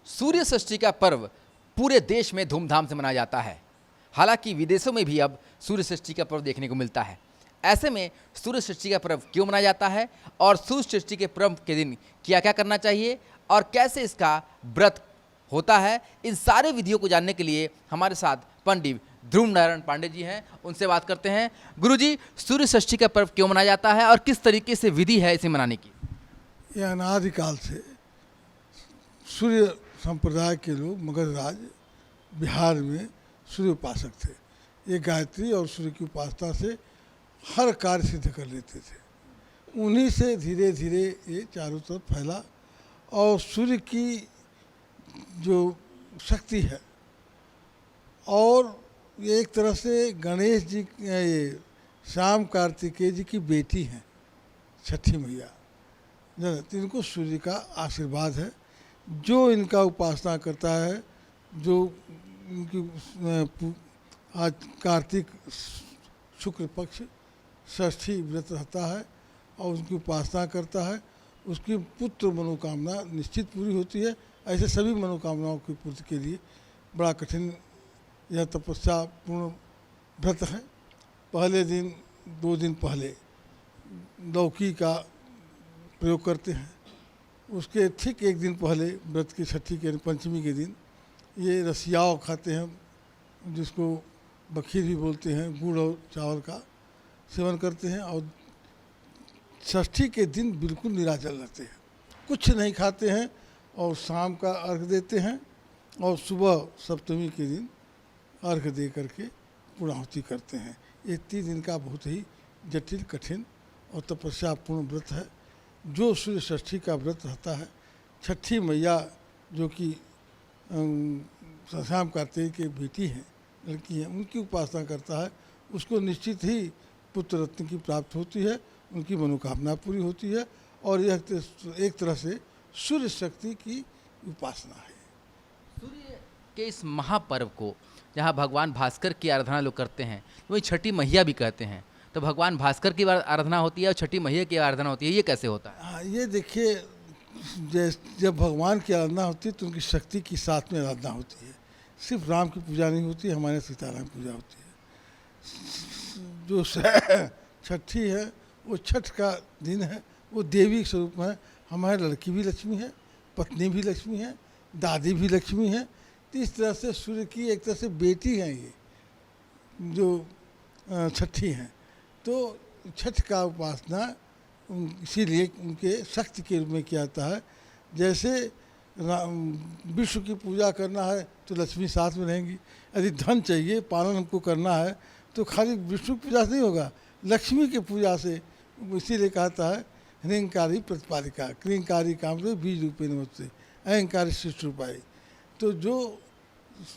सूर्य षष्ठी का पर्व पूरे देश में धूमधाम से मनाया जाता है। हालांकि विदेशों में भी अब सूर्य षष्ठी का पर्व देखने को मिलता है। ऐसे में सूर्य षष्ठी का पर्व क्यों मनाया जाता है और सूर्य षष्ठी के पर्व के दिन क्या क्या करना चाहिए और कैसे इसका व्रत होता है, इन सारे विधियों को जानने के लिए हमारे साथ पंडित ध्रुव नारायण पांडे जी हैं। उनसे बात करते हैं। गुरुजी, सूर्य षष्ठी का पर्व क्यों मनाया जाता है और किस तरीके से विधि है इसे मनाने की? यह अनादिकाल से सूर्य संप्रदाय के लोग मगध राज बिहार में सूर्य उपासक थे। ये गायत्री और सूर्य की उपासना से हर कार्य सिद्ध कर लेते थे। उन्हीं से धीरे धीरे ये चारों तरफ फैला और सूर्य की जो शक्ति है, और ये एक तरह से गणेश जी, ये श्याम कार्तिकेय जी की बेटी हैं छठी मैया, तो इनको सूर्य का आशीर्वाद है। जो इनका उपासना करता है, जो इनकी आज कार्तिक शुक्ल पक्ष षष्ठी व्रत रहता है और उनकी उपासना करता है, उसकी पुत्र मनोकामना निश्चित पूरी होती है। ऐसे सभी मनोकामनाओं की पूर्ति के लिए बड़ा कठिन यह तपस्या पूर्ण व्रत है। पहले दिन 2 दिन पहले लौकी का प्रयोग करते हैं। उसके ठीक 1 दिन पहले व्रत की छठी के पंचमी के दिन ये रसियाव खाते हैं, जिसको बखीर भी बोलते हैं। गुड़ और चावल का सेवन करते हैं और षष्ठी के दिन बिल्कुल निराजल रहते हैं, कुछ नहीं खाते हैं और शाम का अर्घ देते हैं और सुबह सप्तमी के दिन अर्घ दे करके पूर्णाहुति करते हैं। ये 3 दिन का बहुत ही जटिल, कठिन और तपस्यापूर्ण व्रत है। जो सूर्य षष्ठी का व्रत रहता है, छठी मैया जो कि श्याम कार्तिकेय की बेटी हैं, लड़की हैं, उनकी उपासना करता है, उसको निश्चित ही पुत्र रत्न की प्राप्त होती है, उनकी मनोकामना पूरी होती है। और यह एक तरह से सूर्य शक्ति की उपासना है। सूर्य के इस महापर्व को जहाँ भगवान भास्कर की आराधना लोग करते हैं, वही छठी मैया भी कहते हैं। तो भगवान भास्कर की आराधना होती है और छठी मैया की आराधना होती है, ये कैसे होता है? हाँ, ये देखिए, जब भगवान की आराधना होती है तो उनकी शक्ति की साथ में आराधना होती है। सिर्फ राम की पूजा नहीं होती, हमारे सीताराम की पूजा होती है। जो छठी है वो छठ का दिन है, वो देवी स्वरूप में है। हमारे लड़की भी लक्ष्मी है, पत्नी भी लक्ष्मी है, दादी भी लक्ष्मी है। तो इस तरह से सूर्य की एक तरह से बेटी हैं ये जो छठी हैं। तो छठ का उपासना इसीलिए उनके शक्ति के रूप में किया जाता है। जैसे विश्व की पूजा करना है तो लक्ष्मी साथ में रहेंगी। यदि धन चाहिए, पालन हमको करना है, तो खाली विष्णु पूजा से नहीं होगा, लक्ष्मी की पूजा से। इसीलिए कहता है ह्रींकारी प्रतिपालिका क्रींकारी कामरे बीज रूपे नमस्ते अहंकारी शिष्ट रूपाई। तो जो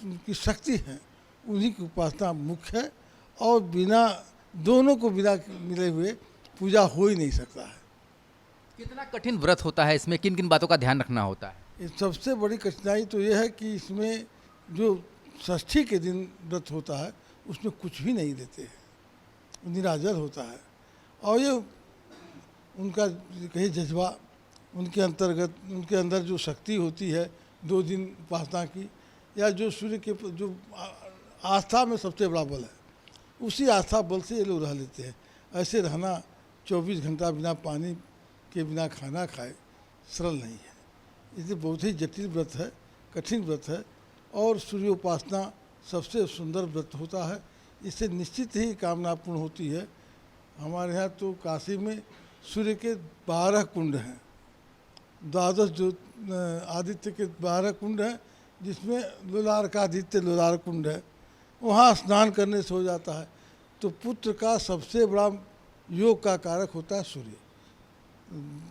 उनकी शक्ति है उन्हीं की उपासना मुख्य है, और बिना दोनों को बिना मिले हुए पूजा हो ही नहीं सकता है। कितना कठिन व्रत होता है, इसमें किन किन बातों का ध्यान रखना होता है? सबसे बड़ी कठिनाई तो यह है कि इसमें जो षष्ठी के दिन व्रत होता है उसमें कुछ भी नहीं देते हैं, निराजल होता है। और ये उनका कहीं जज्बा, उनके अंतर्गत उनके अंदर जो शक्ति होती है 2 दिन उपासना की, या जो सूर्य के जो आस्था में सबसे बड़ा बल है, उसी आस्था बल से ये लोग रह लेते हैं। ऐसे रहना 24 घंटा बिना पानी के, बिना खाना खाए सरल नहीं है। इसलिए बहुत ही जटिल व्रत है, कठिन व्रत है। और सूर्योपासना सबसे सुंदर व्रत होता है, इससे निश्चित ही कामना पूर्ण होती है। हमारे यहाँ तो काशी में सूर्य के 12 कुंड हैं, 12 जो आदित्य के 12 कुंड हैं, जिसमें लोलार का आदित्य लोलार कुंड है। वहाँ स्नान करने से हो जाता है। तो पुत्र का सबसे बड़ा योग का कारक होता है सूर्य।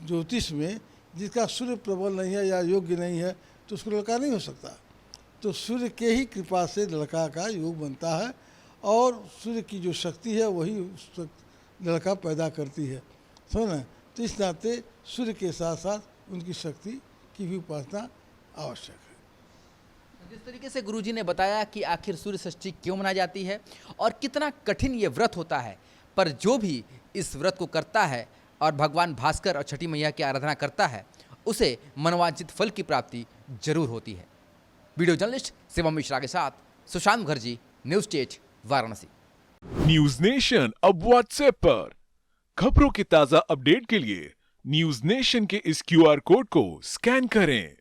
ज्योतिष में जिसका सूर्य प्रबल नहीं है या योग्य नहीं है तो उसको लड़का नहीं हो सकता। तो सूर्य के ही कृपा से लड़का का योग बनता है, और सूर्य की जो शक्ति है वही लड़का पैदा करती है, समझ ना। तो इस नाते सूर्य के साथ साथ उनकी शक्ति की भी उपासना आवश्यक है। जिस तरीके से गुरुजी ने बताया कि आखिर सूर्य षष्ठी क्यों मनाई जाती है और कितना कठिन ये व्रत होता है, पर जो भी इस व्रत को करता है और भगवान भास्कर और छठी मैया की आराधना करता है, उसे मनोवांछित फल की प्राप्ति जरूर होती है। वीडियो जर्नलिस्ट शिवम मिश्रा के साथ Sushant Mukherjee, news state, Varanasi. News nation अब व्हाट्सएप पर खबरों के ताजा अपडेट के लिए न्यूज नेशन के इस क्यूआर कोड को स्कैन करें